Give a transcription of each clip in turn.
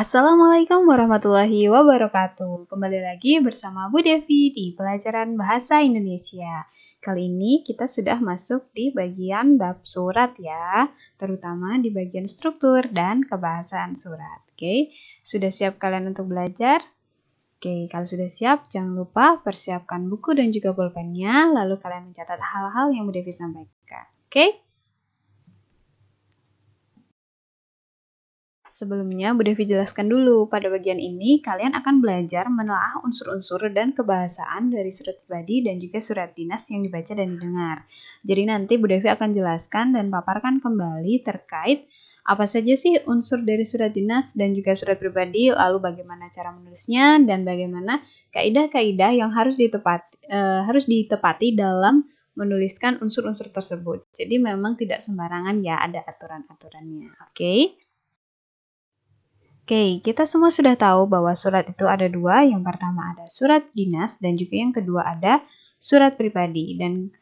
Assalamualaikum warahmatullahi wabarakatuh. Kembali lagi bersama Bu Devi di pelajaran Bahasa Indonesia. Kali ini kita sudah masuk di bagian bab surat ya, terutama di bagian struktur dan kebahasaan surat. Oke, sudah siap kalian untuk belajar? Oke, kalau sudah siap, jangan lupa persiapkan buku dan juga pulpennya, lalu kalian mencatat hal-hal yang Bu Devi sampaikan. Oke? Sebelumnya, Bu Devi jelaskan dulu, pada bagian ini kalian akan belajar menelaah unsur-unsur dan kebahasaan dari surat pribadi dan juga surat dinas yang dibaca dan didengar. Jadi nanti Bu Devi akan jelaskan dan paparkan kembali terkait apa saja sih unsur dari surat dinas dan juga surat pribadi, lalu bagaimana cara menulisnya, dan bagaimana kaidah-kaidah yang harus ditepati dalam menuliskan unsur-unsur tersebut. Jadi memang tidak sembarangan ya, ada aturan-aturannya. Oke? Oke, kita semua sudah tahu bahwa surat itu ada dua. Yang pertama ada surat dinas dan juga yang kedua ada surat pribadi. Dan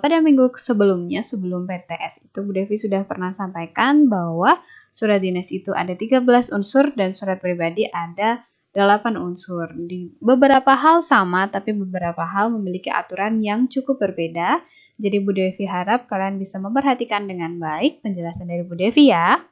pada minggu sebelumnya, sebelum PTS itu Bu Devi sudah pernah sampaikan bahwa surat dinas itu ada 13 unsur dan surat pribadi ada 8 unsur. Di beberapa hal sama, tapi beberapa hal memiliki aturan yang cukup berbeda. Jadi Bu Devi harap kalian bisa memperhatikan dengan baik penjelasan dari Bu Devi ya.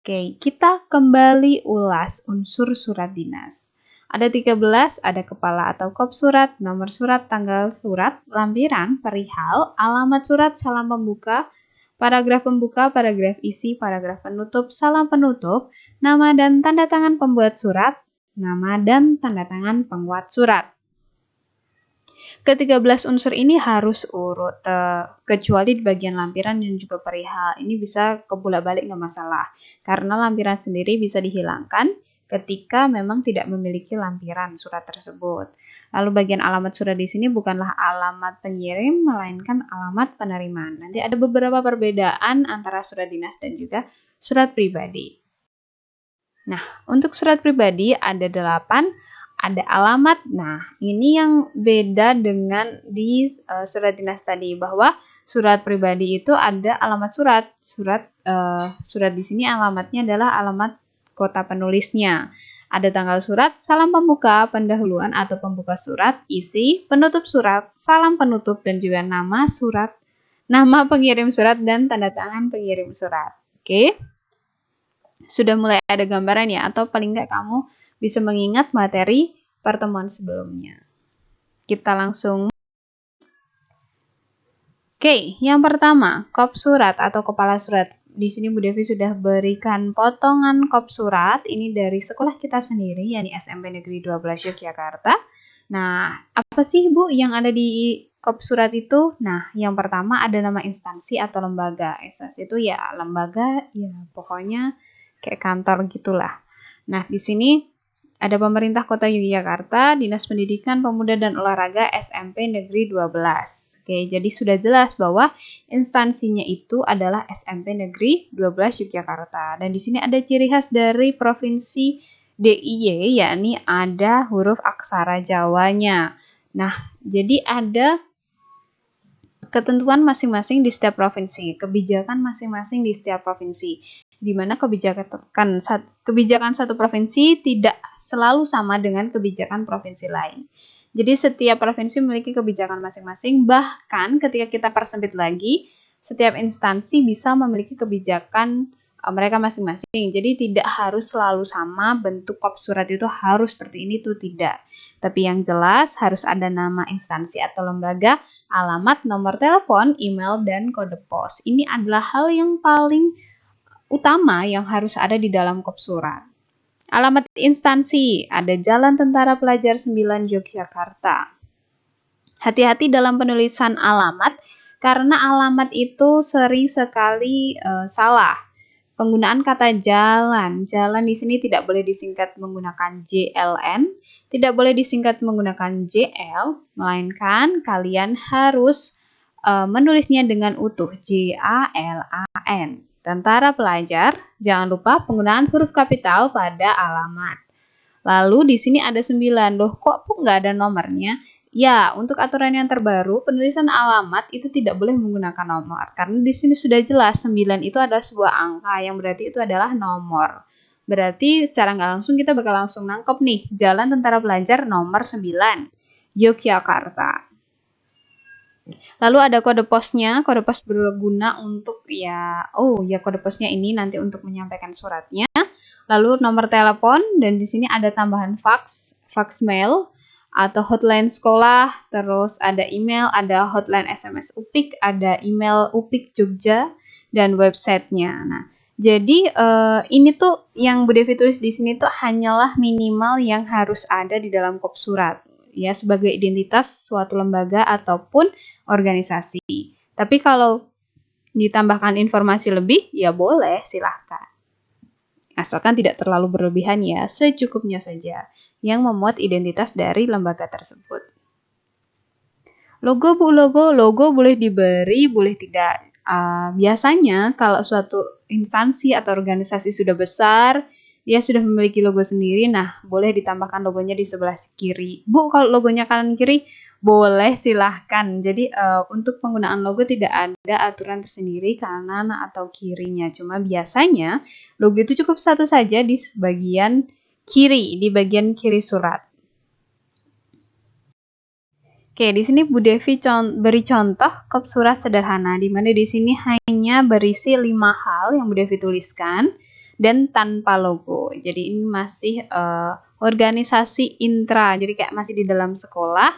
Oke, kita kembali ulas unsur surat dinas. Ada 13, ada kepala atau kop surat, nomor surat, tanggal surat, lampiran, perihal, alamat surat, salam pembuka, paragraf pembuka, paragraf isi, paragraf penutup, salam penutup, nama dan tanda tangan pembuat surat, nama dan tanda tangan penguat surat. Ke-13 unsur ini harus urut, kecuali di bagian lampiran dan juga perihal. Ini bisa kebulak-balik nggak masalah, karena lampiran sendiri bisa dihilangkan ketika memang tidak memiliki lampiran surat tersebut. Lalu bagian alamat surat di sini bukanlah alamat pengirim, melainkan alamat penerima. Nanti ada beberapa perbedaan antara surat dinas dan juga surat pribadi. Nah, untuk surat pribadi ada 8, ada alamat. Nah, ini yang beda dengan di surat dinas tadi, bahwa surat pribadi itu ada alamat surat. Surat di sini alamatnya adalah alamat kota penulisnya. Ada tanggal surat, salam pembuka, pendahuluan atau pembuka surat, isi, penutup surat, salam penutup, dan juga nama surat, nama pengirim surat, dan tanda tangan pengirim surat. Oke? Sudah mulai ada gambaran ya, atau paling nggak kamu bisa mengingat materi pertemuan sebelumnya. Kita langsung. Oke, yang pertama, kop surat atau kepala surat. Di sini Bu Devi sudah berikan potongan kop surat. Ini dari sekolah kita sendiri, yakni SMP Negeri 12 Yogyakarta. Nah, apa sih Bu yang ada di kop surat itu? Nah, yang pertama ada nama instansi atau lembaga. Instansi itu ya lembaga, ya pokoknya kayak kantor gitulah. Nah, di sini ada pemerintah Kota Yogyakarta, Dinas Pendidikan Pemuda dan Olahraga SMP Negeri 12. Oke, jadi sudah jelas bahwa instansinya itu adalah SMP Negeri 12 Yogyakarta. Dan di sini ada ciri khas dari Provinsi DIY, yakni ada huruf aksara Jawanya. Nah, jadi ada ketentuan masing-masing di setiap provinsi, kebijakan masing-masing di setiap provinsi, di mana kebijakan satu provinsi tidak selalu sama dengan kebijakan provinsi lain. Jadi setiap provinsi memiliki kebijakan masing-masing, bahkan ketika kita persempit lagi, setiap instansi bisa memiliki kebijakan mereka masing-masing. Jadi tidak harus selalu sama, bentuk kop surat itu harus seperti ini tuh tidak. Tapi yang jelas harus ada nama instansi atau lembaga, alamat, nomor telepon, email, dan kode pos. Ini adalah hal yang paling utama yang harus ada di dalam kop surat. Alamat instansi, ada Jalan Tentara Pelajar 9 Yogyakarta. Hati-hati dalam penulisan alamat, karena alamat itu sering sekali salah. Penggunaan kata jalan. Jalan di sini tidak boleh disingkat menggunakan JLN, tidak boleh disingkat menggunakan JL, melainkan kalian harus menulisnya dengan utuh JALAN. Tentara Pelajar, jangan lupa penggunaan huruf kapital pada alamat. Lalu di sini ada 9, loh kok nggak ada nomornya? Ya, untuk aturan yang terbaru, penulisan alamat itu tidak boleh menggunakan nomor. Karena di sini sudah jelas 9 itu adalah sebuah angka yang berarti itu adalah nomor. Berarti secara nggak langsung kita bakal langsung nangkep nih, Jalan Tentara Pelajar nomor 9, Yogyakarta. Lalu ada kode posnya, kode pos berguna untuk kode posnya ini nanti untuk menyampaikan suratnya. Lalu nomor telepon, dan di sini ada tambahan fax mail atau hotline sekolah, terus ada email, ada hotline SMS UPIK, ada email UPIK Jogja, dan websitenya. Nah, jadi ini tuh yang Bu Devi tulis di sini tuh hanyalah minimal yang harus ada di dalam kop surat, ya, sebagai identitas suatu lembaga ataupun organisasi. Tapi kalau ditambahkan informasi lebih, ya boleh, silahkan. Asalkan tidak terlalu berlebihan ya, secukupnya saja yang memuat identitas dari lembaga tersebut. Logo Bu, logo boleh diberi, boleh tidak. Biasanya kalau suatu instansi atau organisasi sudah besar, dia sudah memiliki logo sendiri, nah boleh ditambahkan logonya di sebelah kiri. Bu, kalau logonya kanan kiri, boleh, silahkan. Jadi untuk penggunaan logo tidak ada aturan tersendiri kanan atau kirinya. Cuma biasanya logo itu cukup satu saja di bagian kiri, di bagian kiri surat. Oke, di sini Bu Devi beri contoh kop surat sederhana, di mana di sini hanya berisi 5 hal yang Bu Devi tuliskan dan tanpa logo. Jadi ini masih organisasi intra, jadi kayak masih di dalam sekolah.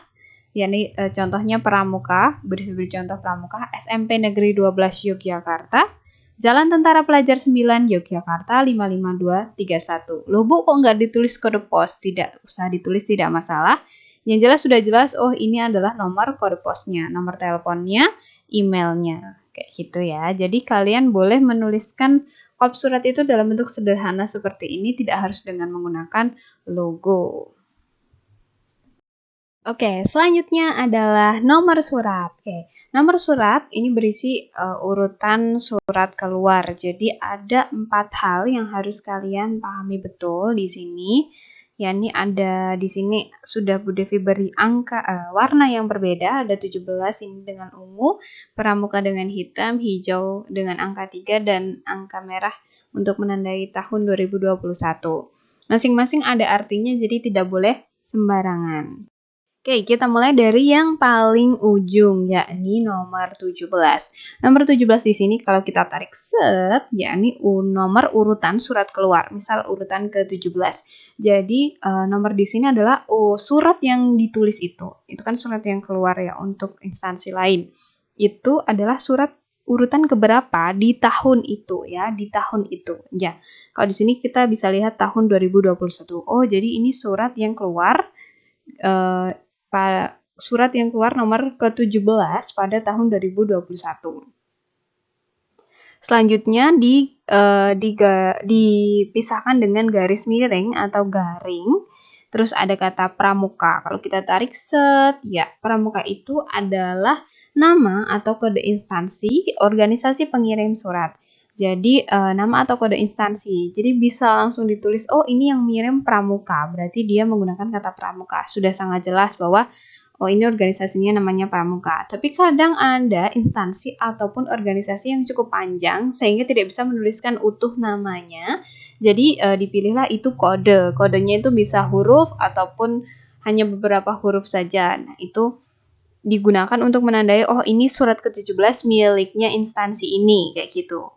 Yakni contohnya Pramuka, Bu Devi beri contoh Pramuka, SMP Negeri 12 Yogyakarta, Jalan Tentara Pelajar 9 Yogyakarta 55231. Loh Bu, kok nggak ditulis kode pos? Tidak usah ditulis, tidak masalah. Yang jelas sudah jelas, oh ini adalah nomor kode posnya, nomor teleponnya, emailnya, kayak gitu ya. Jadi kalian boleh menuliskan kop surat itu dalam bentuk sederhana seperti ini, tidak harus dengan menggunakan logo. Oke, selanjutnya adalah nomor surat. Oke, nomor surat ini berisi urutan surat keluar. Jadi ada 4 hal yang harus kalian pahami betul di sini. Yakni ada di sini sudah Bu Devi beri angka warna yang berbeda, ada 17 ini dengan ungu, Pramuka dengan hitam, hijau dengan angka 3 dan angka merah untuk menandai tahun 2021. Masing-masing ada artinya, jadi tidak boleh sembarangan. Oke, kita mulai dari yang paling ujung, yakni nomor 17. Nomor 17 di sini kalau kita tarik set, yakni nomor urutan surat keluar. Misal urutan ke-17. Jadi nomor di sini adalah surat yang ditulis itu. Itu kan surat yang keluar ya untuk instansi lain. Itu adalah surat urutan keberapa di tahun itu ya, di tahun itu. Ya. Kalau di sini kita bisa lihat tahun 2021. Oh, jadi ini surat yang keluar surat yang keluar nomor ke-17 pada tahun 2021. Selanjutnya dipisahkan dengan garis miring atau garing. Terus ada kata pramuka. Kalau kita tarik set, ya pramuka itu adalah nama atau kode instansi organisasi pengirim surat. Jadi nama atau kode instansi. Jadi bisa langsung ditulis, oh ini yang mengirim pramuka. Berarti dia menggunakan kata pramuka. Sudah sangat jelas bahwa oh ini organisasinya namanya pramuka. Tapi kadang ada instansi ataupun organisasi yang cukup panjang sehingga tidak bisa menuliskan utuh namanya. Jadi dipilihlah itu kode. Kodenya itu bisa huruf ataupun hanya beberapa huruf saja. Nah itu digunakan untuk menandai oh ini surat ke-17 miliknya instansi ini kayak gitu.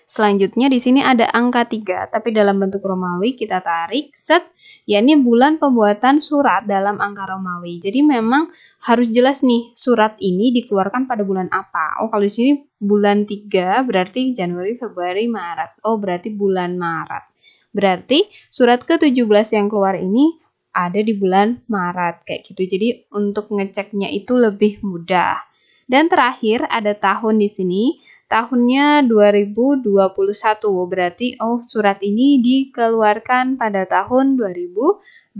Selanjutnya di sini ada angka 3, tapi dalam bentuk Romawi kita tarik set, yakni bulan pembuatan surat dalam angka Romawi. Jadi memang harus jelas nih surat ini dikeluarkan pada bulan apa. Oh kalau di sini bulan 3 berarti Januari, Februari, Maret. Oh berarti bulan Maret. Berarti surat ke-17 yang keluar ini ada di bulan Maret kayak gitu. Jadi untuk ngeceknya itu lebih mudah. Dan terakhir ada tahun di sini. Tahunnya 2021, berarti surat ini dikeluarkan pada tahun 2021.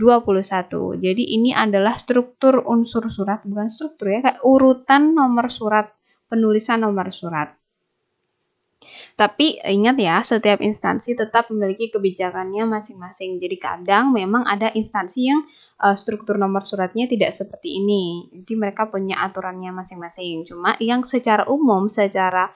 Jadi ini adalah struktur unsur surat, bukan struktur ya, kayak urutan nomor surat, penulisan nomor surat. Tapi ingat ya, setiap instansi tetap memiliki kebijakannya masing-masing. Jadi kadang memang ada instansi yang struktur nomor suratnya tidak seperti ini. Jadi mereka punya aturannya masing-masing. Cuma yang secara umum, secara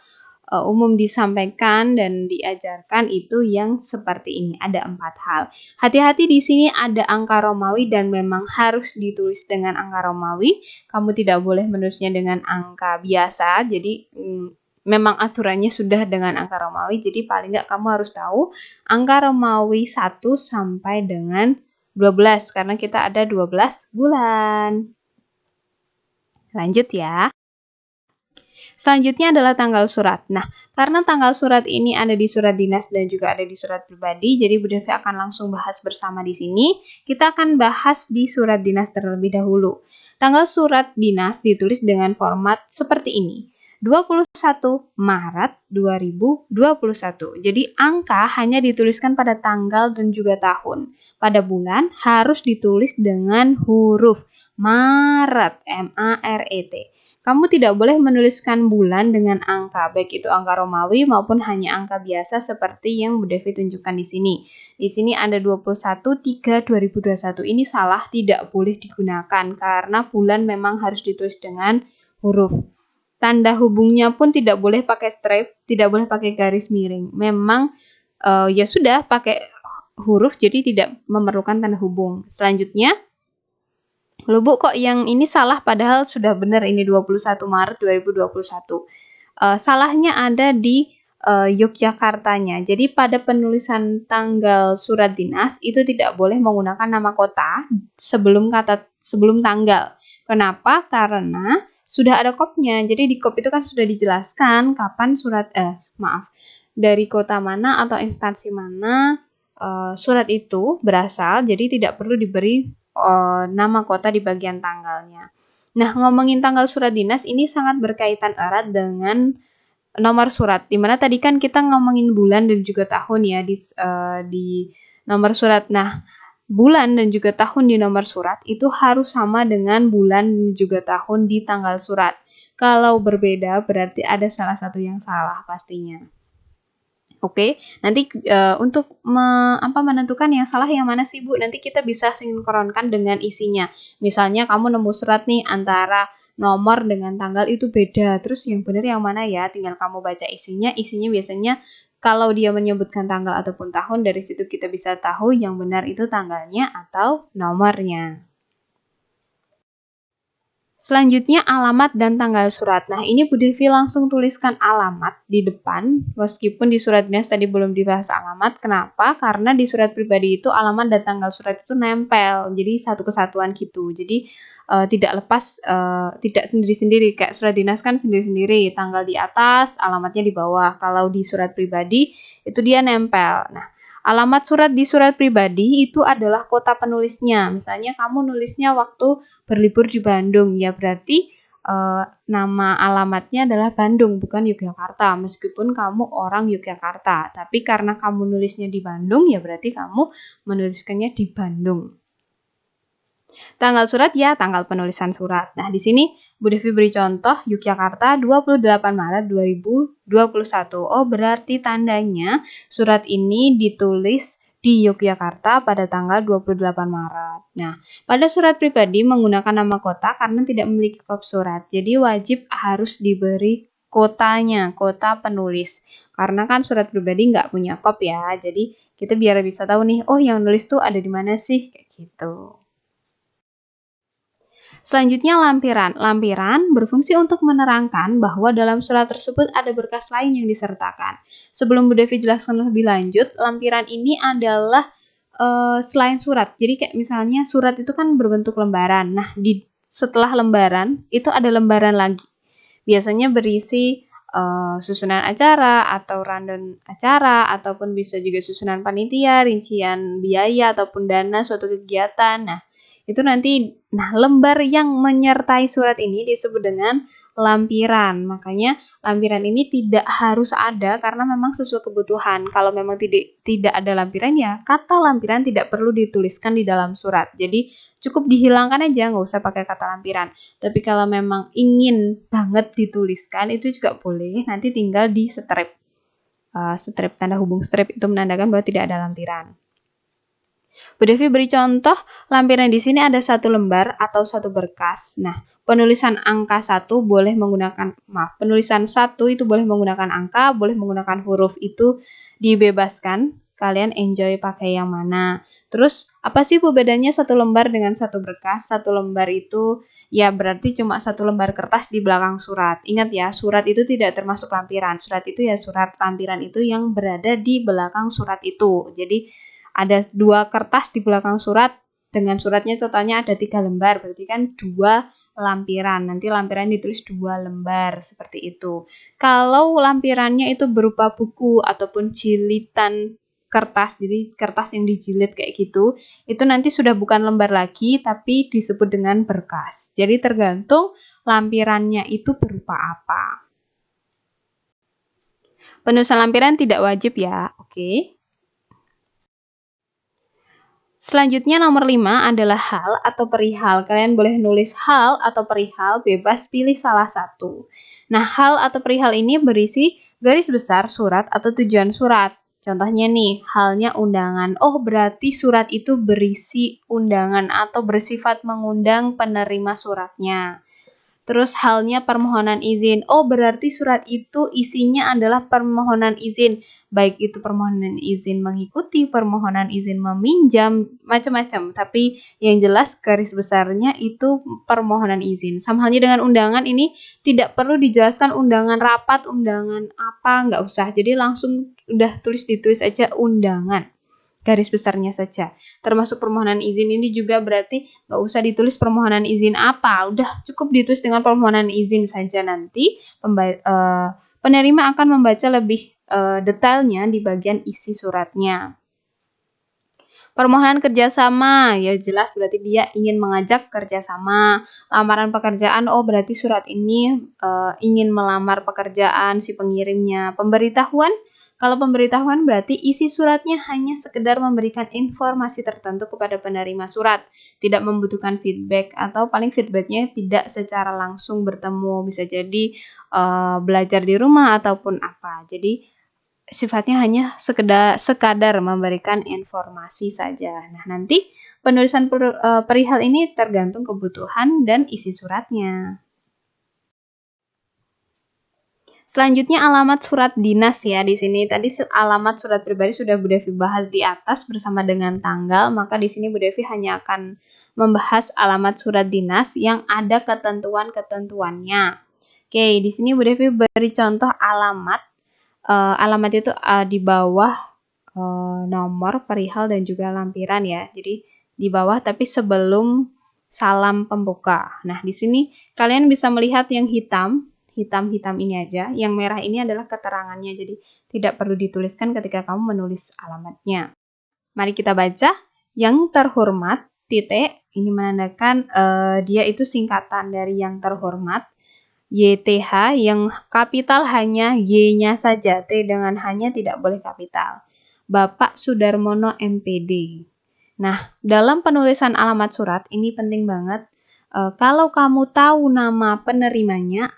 umum disampaikan dan diajarkan itu yang seperti ini. Ada 4 hal. Hati-hati di sini ada angka Romawi dan memang harus ditulis dengan angka Romawi. Kamu tidak boleh menulisnya dengan angka biasa. Jadi memang aturannya sudah dengan angka Romawi. Jadi paling nggak kamu harus tahu angka Romawi 1 sampai dengan 12 karena kita ada 12 bulan. Lanjut ya. Selanjutnya adalah tanggal surat. Nah, karena tanggal surat ini ada di surat dinas dan juga ada di surat pribadi, jadi Bu Devi akan langsung bahas bersama di sini. Kita akan bahas di surat dinas terlebih dahulu. Tanggal surat dinas ditulis dengan format seperti ini. 21 Maret 2021. Jadi angka hanya dituliskan pada tanggal dan juga tahun. Pada bulan harus ditulis dengan huruf Maret, M-A-R-E-T. Kamu tidak boleh menuliskan bulan dengan angka, baik itu angka Romawi maupun hanya angka biasa seperti yang Bu Devi tunjukkan di sini. Di sini ada 21/3/2021. Ini salah, tidak boleh digunakan karena bulan memang harus ditulis dengan huruf. Tanda hubungnya pun tidak boleh pakai strip, tidak boleh pakai garis miring. Memang ya sudah pakai huruf jadi tidak memerlukan tanda hubung. Selanjutnya, loh Bu, kok yang ini salah padahal sudah benar ini 21 Maret 2021. Salahnya ada di Yogyakartanya. Jadi pada penulisan tanggal surat dinas itu tidak boleh menggunakan nama kota sebelum tanggal. Kenapa? Karena sudah ada kopnya. Jadi di kop itu kan sudah dijelaskan kapan dari kota mana atau instansi mana surat itu berasal. Jadi tidak perlu diberi nama kota di bagian tanggalnya. Nah, ngomongin tanggal surat dinas ini sangat berkaitan erat dengan nomor surat. Dimana tadi kan kita ngomongin bulan dan juga tahun ya di nomor surat. Nah, bulan dan juga tahun di nomor surat itu harus sama dengan bulan dan juga tahun di tanggal surat. Kalau berbeda berarti ada salah satu yang salah pastinya. Oke, nanti untuk menentukan yang salah yang mana sih Bu? Nanti kita bisa sinkronkan dengan isinya. Misalnya kamu nemu surat nih antara nomor dengan tanggal itu beda. Terus yang benar yang mana ya? Tinggal kamu baca isinya. Isinya biasanya kalau dia menyebutkan tanggal ataupun tahun, dari situ kita bisa tahu yang benar itu tanggalnya atau nomornya. Selanjutnya alamat dan tanggal surat. Nah, ini Bu Devi langsung tuliskan alamat di depan, meskipun di surat dinas tadi belum dibahas alamat. Kenapa? Karena di surat pribadi itu alamat dan tanggal surat itu nempel, jadi satu kesatuan gitu. Jadi tidak lepas, tidak sendiri-sendiri. Kayak surat dinas kan sendiri-sendiri, tanggal di atas, alamatnya di bawah. Kalau di surat pribadi itu dia nempel. Nah, alamat surat di surat pribadi itu adalah kota penulisnya. Misalnya kamu nulisnya waktu berlibur di Bandung, ya berarti nama alamatnya adalah Bandung, bukan Yogyakarta. Meskipun kamu orang Yogyakarta, tapi karena kamu nulisnya di Bandung, ya berarti kamu menuliskannya di Bandung. Tanggal surat ya tanggal penulisan surat. Nah, di sini Bu Devi beri contoh Yogyakarta 28 Maret 2021. Oh, berarti tandanya surat ini ditulis di Yogyakarta pada tanggal 28 Maret. Nah, pada surat pribadi menggunakan nama kota karena tidak memiliki kop surat. Jadi wajib harus diberi kotanya, kota penulis. Karena kan surat pribadi nggak punya kop ya. Jadi kita biar bisa tahu nih, oh yang nulis tuh ada di mana sih? Kayak gitu. Selanjutnya lampiran. Lampiran berfungsi untuk menerangkan bahwa dalam surat tersebut ada berkas lain yang disertakan. Sebelum Bu Devi jelaskan lebih lanjut, lampiran ini adalah selain surat. Jadi kayak misalnya surat itu kan berbentuk lembaran. Nah, setelah lembaran itu ada lembaran lagi. Biasanya berisi susunan acara atau rundown acara ataupun bisa juga susunan panitia, rincian biaya ataupun dana suatu kegiatan. Nah, itu nanti lembar yang menyertai surat ini disebut dengan lampiran. Makanya lampiran ini tidak harus ada karena memang sesuai kebutuhan. Kalau memang tidak ada lampiran ya kata lampiran tidak perlu dituliskan di dalam surat. Jadi cukup dihilangkan aja, nggak usah pakai kata lampiran. Tapi kalau memang ingin banget dituliskan itu juga boleh. Nanti tinggal di strip. Strip tanda hubung strip itu menandakan bahwa tidak ada lampiran. Bu Devi beri contoh, lampiran di sini ada 1 lembar atau 1 berkas. Nah, penulisan angka 1 boleh menggunakan, penulisan 1 itu boleh menggunakan angka, boleh menggunakan huruf, itu dibebaskan. Kalian enjoy pakai yang mana. Terus, apa sih Bu bedanya 1 lembar dengan 1 berkas? 1 lembar itu ya berarti cuma 1 lembar kertas di belakang surat. Ingat ya, surat itu tidak termasuk lampiran. Surat itu ya surat, lampiran itu yang berada di belakang surat itu. Jadi, ada 2 kertas di belakang surat, dengan suratnya totalnya ada 3 lembar, berarti kan 2 lampiran. Nanti lampiran ditulis 2 lembar, seperti itu. Kalau lampirannya itu berupa buku ataupun jilitan kertas, jadi kertas yang dijilid kayak gitu, itu nanti sudah bukan lembar lagi, tapi disebut dengan berkas. Jadi tergantung lampirannya itu berupa apa. Penulisan lampiran tidak wajib ya, oke. Selanjutnya nomor 5 adalah hal atau perihal. Kalian boleh nulis hal atau perihal, bebas pilih salah satu. Nah, hal atau perihal ini berisi garis besar surat atau tujuan surat. Contohnya nih, halnya undangan. Oh, berarti surat itu berisi undangan atau bersifat mengundang penerima suratnya. Terus halnya permohonan izin. Oh, berarti surat itu isinya adalah permohonan izin. Baik itu permohonan izin mengikuti, permohonan izin meminjam, macam-macam. Tapi yang jelas garis besarnya itu permohonan izin. Sama halnya dengan undangan, ini tidak perlu dijelaskan undangan rapat, undangan apa, nggak usah. Jadi langsung udah ditulis aja undangan. Garis besarnya saja. Termasuk permohonan izin ini juga berarti nggak usah ditulis permohonan izin apa, udah cukup ditulis dengan permohonan izin saja. Nanti penerima akan membaca lebih detailnya di bagian isi suratnya. Permohonan kerjasama, ya jelas berarti dia ingin mengajak kerjasama. Lamaran pekerjaan, oh berarti surat ini ingin melamar pekerjaan si pengirimnya. Pemberitahuan, kalau pemberitahuan berarti isi suratnya hanya sekedar memberikan informasi tertentu kepada penerima surat, tidak membutuhkan feedback atau paling feedbacknya tidak secara langsung bertemu, bisa jadi belajar di rumah ataupun apa. Jadi sifatnya hanya sekadar memberikan informasi saja. Nah, nanti penulisan perihal ini tergantung kebutuhan dan isi suratnya. Selanjutnya alamat surat dinas ya. Di sini tadi alamat surat pribadi sudah Bu Devi bahas di atas bersama dengan tanggal, maka di sini Bu Devi hanya akan membahas alamat surat dinas yang ada ketentuan-ketentuannya. Oke, di sini Bu Devi beri contoh alamat. Alamat itu di bawah nomor, perihal, dan juga lampiran ya. Jadi di bawah tapi sebelum salam pembuka. Nah, di sini kalian bisa melihat yang hitam ini aja. Yang merah ini adalah keterangannya. Jadi tidak perlu dituliskan ketika kamu menulis alamatnya. Mari kita baca. Yang terhormat, titik, ini menandakan dia itu singkatan dari yang terhormat. YTH yang kapital hanya Y-nya saja, T dengan hanya tidak boleh kapital. Bapak Sudarmono MPD. Nah, dalam penulisan alamat surat ini penting banget. Kalau kamu tahu nama penerimanya,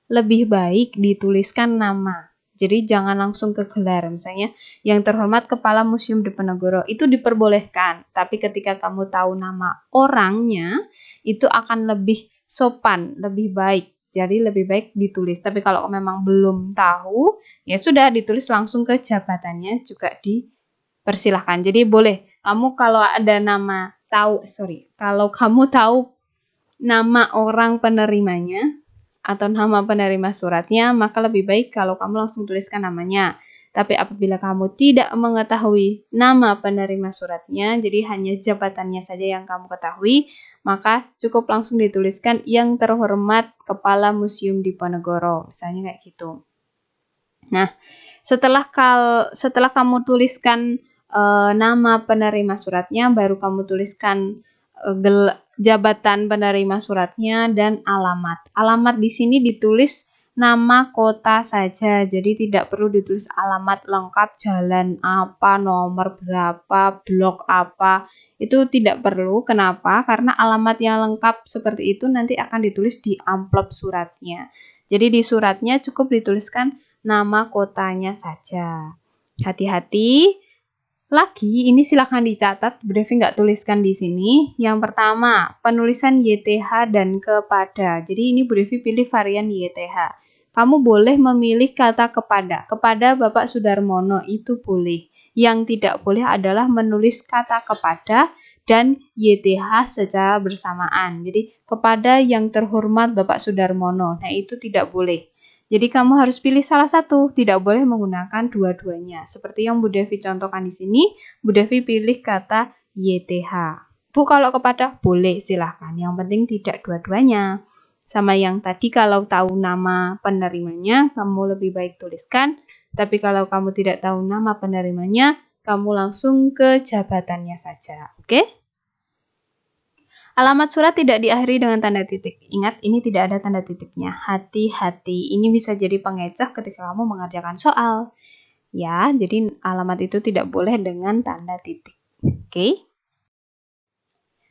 lebih baik dituliskan nama. Jadi jangan langsung ke gelar. Misalnya yang terhormat Kepala Museum Diponegoro itu diperbolehkan. Tapi ketika kamu tahu nama orangnya, itu akan lebih sopan, lebih baik. Jadi lebih baik ditulis. Tapi kalau memang belum tahu, ya sudah ditulis langsung ke jabatannya juga dipersilahkan. Jadi boleh. Kamu kalau ada nama kalau kamu tahu nama orang penerimanya atau nama penerima suratnya, maka lebih baik kalau kamu langsung tuliskan namanya. Tapi apabila kamu tidak mengetahui nama penerima suratnya, jadi hanya jabatannya saja yang kamu ketahui, maka cukup langsung dituliskan yang terhormat Kepala Museum Diponegoro, misalnya kayak gitu. Nah, setelah kamu tuliskan nama penerima suratnya, baru kamu tuliskan jabatan penerima suratnya dan alamat. Alamat di sini ditulis nama kota saja, jadi tidak perlu ditulis alamat lengkap, jalan apa, nomor berapa, blok apa, itu tidak perlu. Kenapa? Karena alamat yang lengkap seperti itu nanti akan ditulis di amplop suratnya. Jadi di suratnya cukup dituliskan nama kotanya saja. Hati-hati, Lagi, ini silahkan dicatat, Bu Devi nggak tuliskan di sini. Yang pertama, penulisan YTH dan kepada. Jadi ini Bu Devi pilih varian YTH. Kamu boleh memilih kata kepada. Kepada Bapak Sudarmono itu boleh. Yang tidak boleh adalah menulis kata kepada dan YTH secara bersamaan. Jadi kepada yang terhormat Bapak Sudarmono. Nah, itu tidak boleh. Jadi kamu harus pilih salah satu, tidak boleh menggunakan dua-duanya. Seperti yang Bu Devi contohkan di sini, Bu Devi pilih kata YTH. Bu, kalau kepada boleh, silahkan. Yang penting tidak dua-duanya. Sama yang tadi, kalau tahu nama penerimanya, kamu lebih baik tuliskan. Tapi kalau kamu tidak tahu nama penerimanya, kamu langsung ke jabatannya saja. Oke? Alamat surat tidak diakhiri dengan tanda titik. Ingat, ini tidak ada tanda titiknya. Hati-hati, ini bisa jadi pengecoh ketika kamu mengerjakan soal. Ya, jadi alamat itu tidak boleh dengan tanda titik. Oke?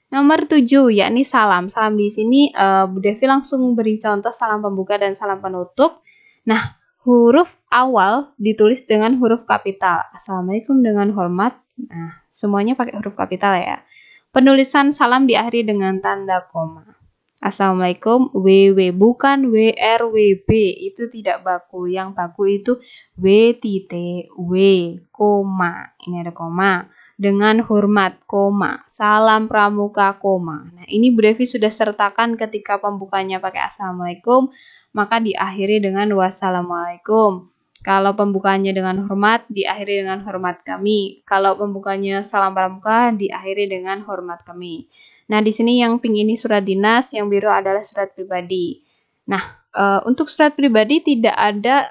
Nomor 7, yakni salam. Salam di sini Bu Devi langsung beri contoh salam pembuka dan salam penutup. Nah, huruf awal ditulis dengan huruf kapital. Assalamualaikum dengan hormat. Nah, semuanya pakai huruf kapital ya. Penulisan salam diakhiri dengan tanda koma. Assalamualaikum WW, bukan WRWB, itu tidak baku. Yang baku itu W titik W, koma. Ini ada koma. Dengan hormat, koma. Salam pramuka, koma. Nah, ini Bu Devi sudah sertakan ketika pembukanya pakai Assalamualaikum, maka diakhiri dengan wassalamualaikum. Kalau pembukanya dengan hormat, diakhiri dengan hormat kami. Kalau pembukanya salam pramuka, diakhiri dengan hormat kami. Nah, di sini yang pink ini surat dinas, yang biru adalah surat pribadi. Nah, untuk surat pribadi tidak ada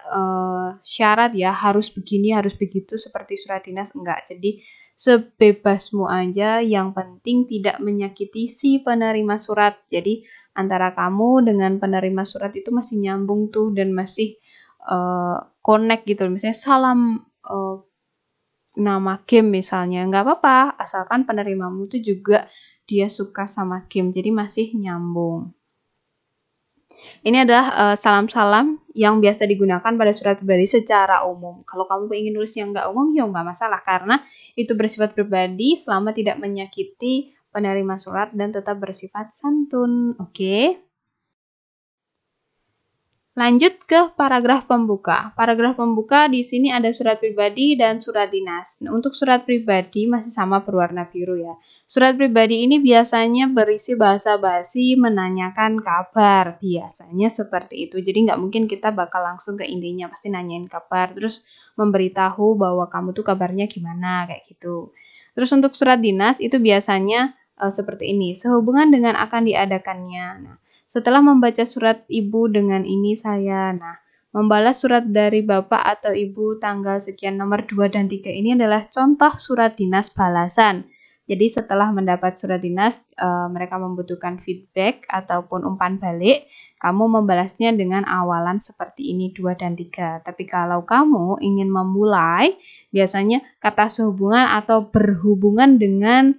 syarat ya, harus begini, harus begitu seperti surat dinas, enggak. Jadi, sebebasmu aja, yang penting tidak menyakiti si penerima surat. Jadi, antara kamu dengan penerima surat itu masih nyambung tuh dan masih connect gitu. Misalnya salam nama game misalnya, nggak apa-apa, asalkan penerimamu itu juga dia suka sama game, jadi masih nyambung. Ini adalah salam-salam yang biasa digunakan pada surat pribadi secara umum. Kalau kamu ingin nulis yang nggak umum, ya nggak masalah, karena itu bersifat pribadi selama tidak menyakiti penerima surat dan tetap bersifat santun. Oke? Lanjut ke paragraf pembuka. Paragraf pembuka di sini ada surat pribadi dan surat dinas. Nah, untuk surat pribadi masih sama berwarna biru ya. Surat pribadi ini biasanya berisi bahasa basi menanyakan kabar. Biasanya seperti itu. Jadi nggak mungkin kita bakal langsung ke intinya. Pasti nanyain kabar. Terus memberitahu bahwa kamu tuh kabarnya gimana kayak gitu. Terus untuk surat dinas itu biasanya seperti ini. Sehubungan dengan akan diadakannya. Nah, setelah membaca surat ibu dengan ini saya, membalas surat dari bapak atau ibu tanggal sekian nomor 2 dan 3 ini adalah contoh surat dinas balasan. Jadi setelah mendapat surat dinas, mereka membutuhkan feedback ataupun umpan balik, kamu membalasnya dengan awalan seperti ini 2 dan 3. Tapi kalau kamu ingin memulai, biasanya kata sehubungan atau berhubungan dengan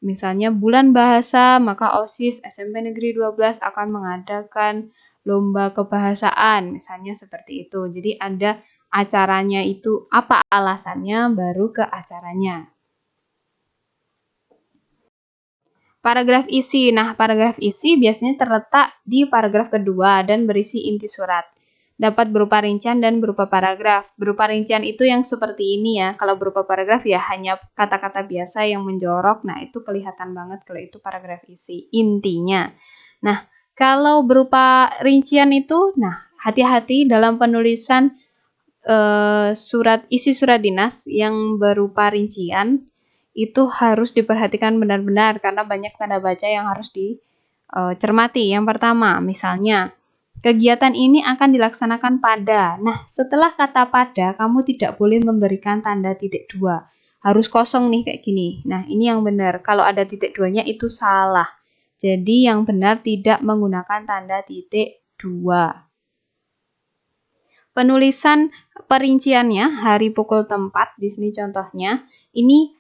misalnya bulan bahasa, maka OSIS SMP Negeri 12 akan mengadakan lomba kebahasaan, misalnya seperti itu. Jadi ada acaranya itu, apa alasannya, baru ke acaranya. Paragraf isi. Nah, paragraf isi biasanya terletak di paragraf kedua dan berisi inti surat. Dapat berupa rincian dan berupa paragraf. Berupa rincian itu yang seperti ini ya. Kalau berupa paragraf ya hanya kata-kata biasa yang menjorok. Nah, itu kelihatan banget kalau itu paragraf isi. Intinya. Nah, kalau berupa rincian itu, hati-hati dalam penulisan isi surat dinas yang berupa rincian. Itu harus diperhatikan benar-benar karena banyak tanda baca yang harus dicermati. Yang pertama, misalnya, kegiatan ini akan dilaksanakan pada. Nah, setelah kata pada, kamu tidak boleh memberikan tanda titik 2. Harus kosong nih kayak gini. Nah, ini yang benar. Kalau ada titik 2-nya itu salah. Jadi yang benar tidak menggunakan tanda titik 2. Penulisan perinciannya, hari, pukul, tempat. Di sini contohnya. Ini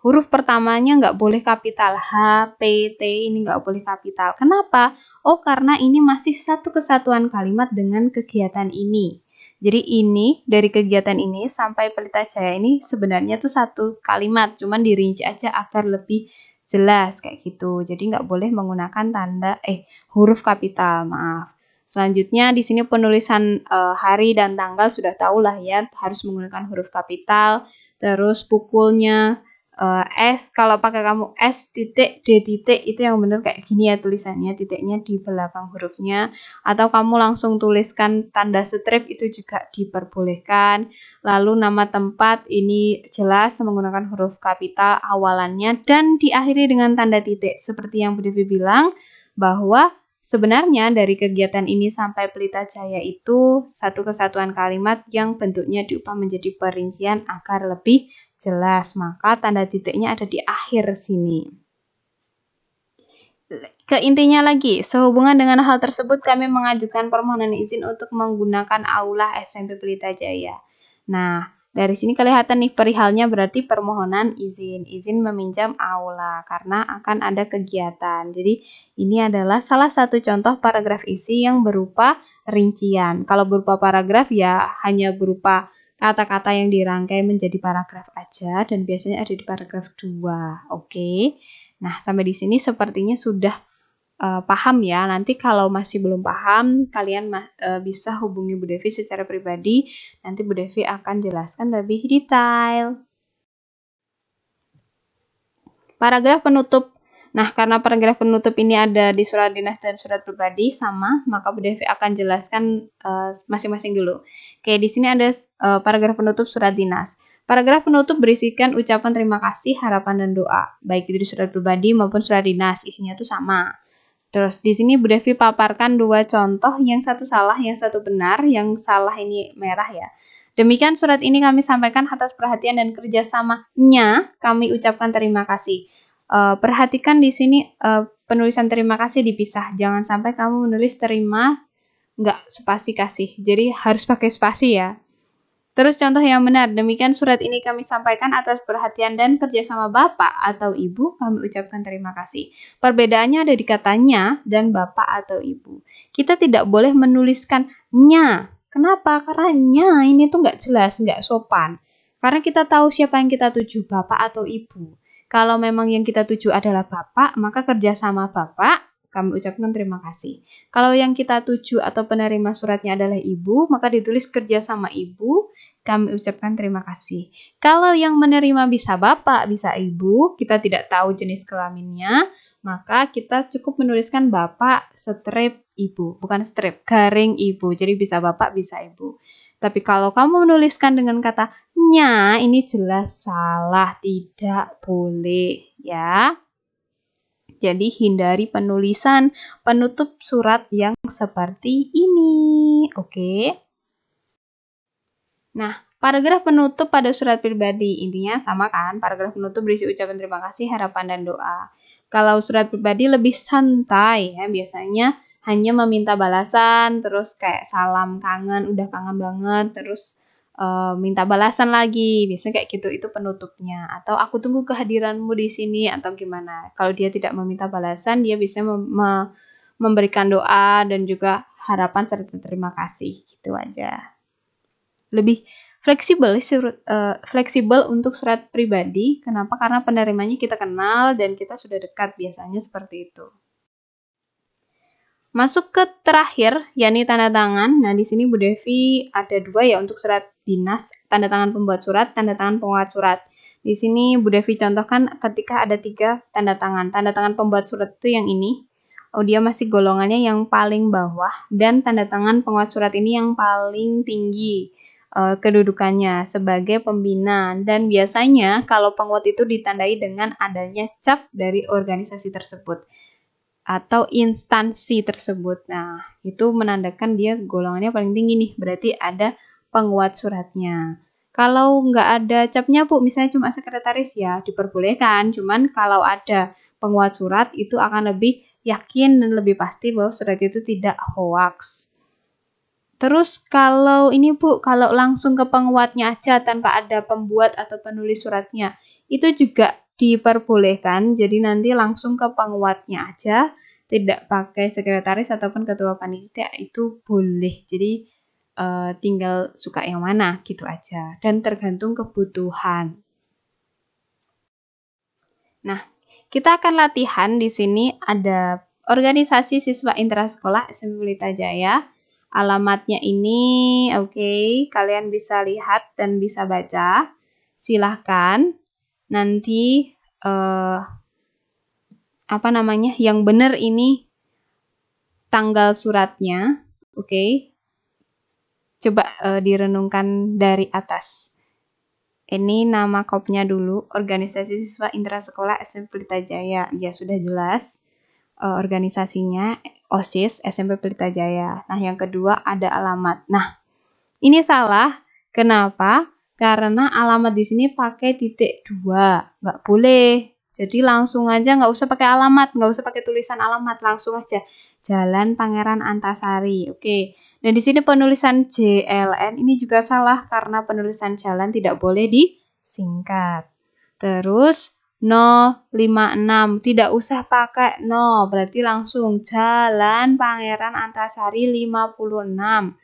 huruf pertamanya nggak boleh kapital. H, P, T ini nggak boleh kapital. Kenapa? Oh, karena ini masih satu kesatuan kalimat dengan kegiatan ini. Jadi ini dari kegiatan ini sampai Pelita Jaya ini sebenarnya tuh satu kalimat, cuman dirinci aja agar lebih jelas kayak gitu. Jadi nggak boleh menggunakan huruf kapital, maaf. Selanjutnya di sini penulisan hari dan tanggal sudah tahu lah ya, harus menggunakan huruf kapital. Terus pukulnya S, kalau pakai kamu S titik D titik itu yang benar kayak gini ya tulisannya, titiknya di belakang hurufnya, atau kamu langsung tuliskan tanda strip itu juga diperbolehkan. Lalu nama tempat ini jelas menggunakan huruf kapital awalannya dan diakhiri dengan tanda titik seperti yang Bu Devi bilang bahwa sebenarnya dari kegiatan ini sampai Pelita Jaya itu satu kesatuan kalimat yang bentuknya diubah menjadi perincian agar lebih jelas, maka tanda titiknya ada di akhir sini. Ke intinya lagi, sehubungan dengan hal tersebut kami mengajukan permohonan izin untuk menggunakan aula SMP Pelita Jaya. Nah, dari sini kelihatan nih perihalnya berarti permohonan izin meminjam aula karena akan ada kegiatan. Jadi ini adalah salah satu contoh paragraf isi yang berupa rincian. Kalau berupa paragraf ya hanya berupa kata-kata yang dirangkai menjadi paragraf aja dan biasanya ada di paragraf 2. Oke. Nah, sampai di sini sepertinya sudah paham ya. Nanti kalau masih belum paham, kalian bisa hubungi Bu Devi secara pribadi. Nanti Bu Devi akan jelaskan lebih detail. Paragraf penutup. Nah, karena paragraf penutup ini ada di surat dinas dan surat pribadi sama, maka Bu Devi akan jelaskan masing-masing dulu. Oke, di sini ada paragraf penutup surat dinas. Paragraf penutup berisikan ucapan terima kasih, harapan, dan doa, baik itu di surat pribadi maupun surat dinas. Isinya tuh sama. Terus di sini Bu Devi paparkan 2 contoh, yang satu salah, yang satu benar. Yang salah ini merah ya. Demikian surat ini kami sampaikan atas perhatian dan kerjasamanya. Kami ucapkan terima kasih. Perhatikan di sini penulisan terima kasih dipisah. Jangan sampai kamu menulis terima nggak spasi kasih. Jadi harus pakai spasi ya. Terus contoh yang benar, demikian surat ini kami sampaikan atas perhatian dan kerjasama Bapak atau Ibu, kami ucapkan terima kasih. Perbedaannya ada di katanya dan Bapak atau Ibu. Kita tidak boleh menuliskan nya. Kenapa? Karena nya ini tuh nggak jelas, nggak sopan. Karena kita tahu siapa yang kita tuju, Bapak atau Ibu. Kalau memang yang kita tuju adalah Bapak, maka kerjasama Bapak, kami ucapkan terima kasih. Kalau yang kita tuju atau penerima suratnya adalah Ibu, maka ditulis kerjasama Ibu, kami ucapkan terima kasih. Kalau yang menerima bisa Bapak, bisa Ibu, kita tidak tahu jenis kelaminnya, maka kita cukup menuliskan Bapak strip Ibu, bukan strip, garing Ibu. Jadi bisa Bapak, bisa Ibu. Tapi kalau kamu menuliskan dengan kata nya, ini jelas salah, tidak boleh ya. Jadi hindari penulisan penutup surat yang seperti ini. Oke. Nah, paragraf penutup pada surat pribadi, intinya sama kan? Paragraf penutup berisi ucapan terima kasih, harapan, dan doa. Kalau surat pribadi lebih santai ya, biasanya hanya meminta balasan, terus kayak salam kangen, udah kangen banget, terus minta balasan lagi, biasanya kayak gitu, itu penutupnya. Atau aku tunggu kehadiranmu di sini, atau gimana. Kalau dia tidak meminta balasan, dia bisa memberikan doa dan juga harapan serta terima kasih, gitu aja. Lebih fleksibel untuk surat pribadi. Kenapa? Karena penerimanya kita kenal dan kita sudah dekat, biasanya seperti itu. Masuk ke terakhir, yakni tanda tangan. Nah, di sini Bu Devi ada 2 ya untuk surat dinas, tanda tangan pembuat surat, tanda tangan penguat surat. Di sini Bu Devi contohkan ketika ada 3 tanda tangan. Tanda tangan pembuat surat itu yang ini. Oh, dia masih golongannya yang paling bawah, dan tanda tangan penguat surat ini yang paling tinggi kedudukannya sebagai pembina. Dan biasanya kalau penguat itu ditandai dengan adanya cap dari organisasi tersebut atau instansi tersebut. Nah, itu menandakan dia golongannya paling tinggi nih, berarti ada penguat suratnya. Kalau nggak ada capnya Bu, misalnya cuma sekretaris ya diperbolehkan, cuman kalau ada penguat surat itu akan lebih yakin dan lebih pasti bahwa surat itu tidak hoax. Terus kalau ini Bu, kalau langsung ke penguatnya aja tanpa ada pembuat atau penulis suratnya, itu juga diperbolehkan, jadi nanti langsung ke penguatnya aja, tidak pakai sekretaris ataupun ketua panitia, itu boleh. Jadi tinggal suka yang mana gitu aja, dan tergantung kebutuhan. Nah, kita akan latihan di sini ada organisasi siswa intrasekolah SMP Pelita Jaya. Alamatnya ini, oke, kalian bisa lihat dan bisa baca. Silahkan nanti yang benar ini tanggal suratnya, oke. Coba direnungkan dari atas. Ini nama kopnya dulu, Organisasi Siswa Intrasekolah SMP Pelita Jaya. Ya, sudah jelas. Organisasinya OSIS SMP Pelita Jaya. Nah, yang kedua ada alamat. Nah, ini salah. Kenapa? Karena alamat di sini pakai titik 2. Nggak boleh. Jadi langsung aja, nggak usah pakai alamat, nggak usah pakai tulisan alamat, langsung aja. Jalan Pangeran Antasari. Oke. Dan di sini penulisan JLN ini juga salah karena penulisan jalan tidak boleh disingkat. Terus 056, tidak usah pakai 0, berarti langsung Jalan Pangeran Antasari 56,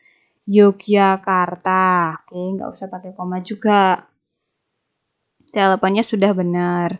Yogyakarta. Oke, nggak usah pakai koma juga. Teleponnya sudah benar.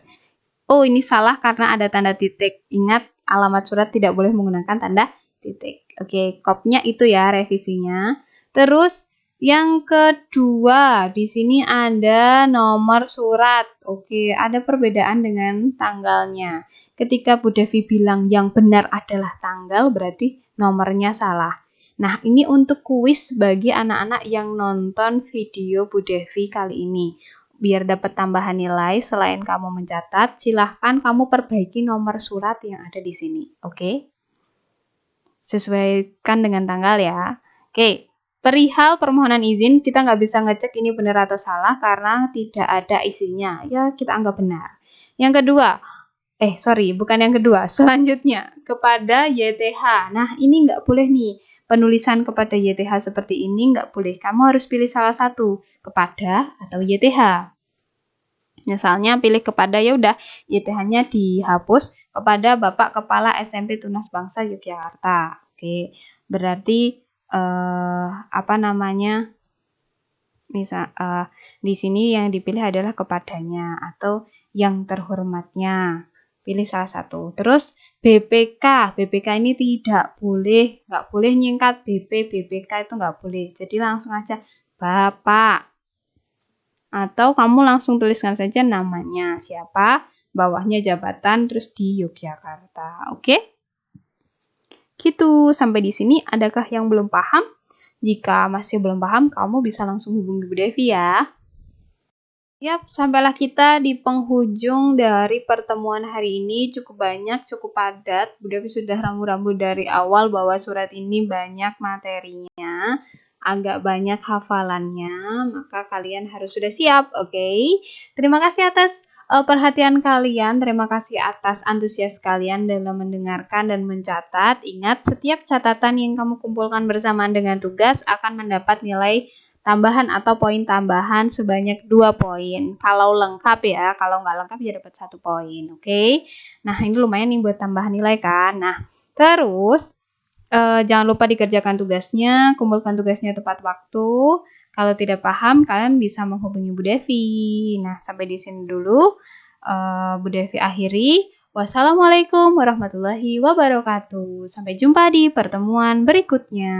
Oh, ini salah karena ada tanda titik. Ingat, alamat surat tidak boleh menggunakan tanda titik. Oke, kopnya itu ya revisinya. Terus yang kedua, di sini ada nomor surat. Oke, ada perbedaan dengan tanggalnya. Ketika Bu Devi bilang yang benar adalah tanggal, berarti nomornya salah. Nah, ini untuk kuis bagi anak-anak yang nonton video Bu Devi kali ini. Biar dapat tambahan nilai, selain kamu mencatat, silahkan kamu perbaiki nomor surat yang ada di sini. Oke? Sesuaikan dengan tanggal ya. Oke, perihal permohonan izin, kita nggak bisa ngecek ini benar atau salah karena tidak ada isinya. Ya, kita anggap benar. Yang kedua, bukan yang kedua. Selanjutnya, kepada YTH. Nah, ini nggak boleh nih. Penulisan kepada YTH seperti ini nggak boleh. Kamu harus pilih salah satu, kepada atau YTH. Misalnya pilih kepada, ya udah YTH-nya dihapus, kepada Bapak Kepala SMP Tunas Bangsa Yogyakarta. Oke, berarti di sini yang dipilih adalah kepadanya atau yang terhormatnya. Pilih salah satu. Terus BPK ini nggak boleh nyingkat BPK itu nggak boleh. Jadi langsung aja Bapak. Atau kamu langsung tuliskan saja namanya siapa, bawahnya jabatan, terus di Yogyakarta. Oke? Gitu, sampai di sini adakah yang belum paham? Jika masih belum paham, kamu bisa langsung hubungi Bu Devi ya. Yap, sampailah kita di penghujung dari pertemuan hari ini. Cukup banyak, cukup padat. Bu Devi sudah rambu-rambu dari awal bahwa surat ini banyak materinya, agak banyak hafalannya, maka kalian harus sudah siap, oke? Terima kasih atas perhatian kalian, terima kasih atas antusias kalian dalam mendengarkan dan mencatat. Ingat, setiap catatan yang kamu kumpulkan bersamaan dengan tugas akan mendapat nilai tambahan atau poin tambahan sebanyak 2 poin. Kalau lengkap ya, kalau nggak lengkap ya dapat 1 poin, oke? Nah, ini lumayan nih buat tambahan nilai kan. Nah, terus jangan lupa dikerjakan tugasnya, kumpulkan tugasnya tepat waktu. Kalau tidak paham, kalian bisa menghubungi Bu Devi. Nah, sampai di sini dulu. Bu Devi akhiri. Wassalamualaikum warahmatullahi wabarakatuh. Sampai jumpa di pertemuan berikutnya.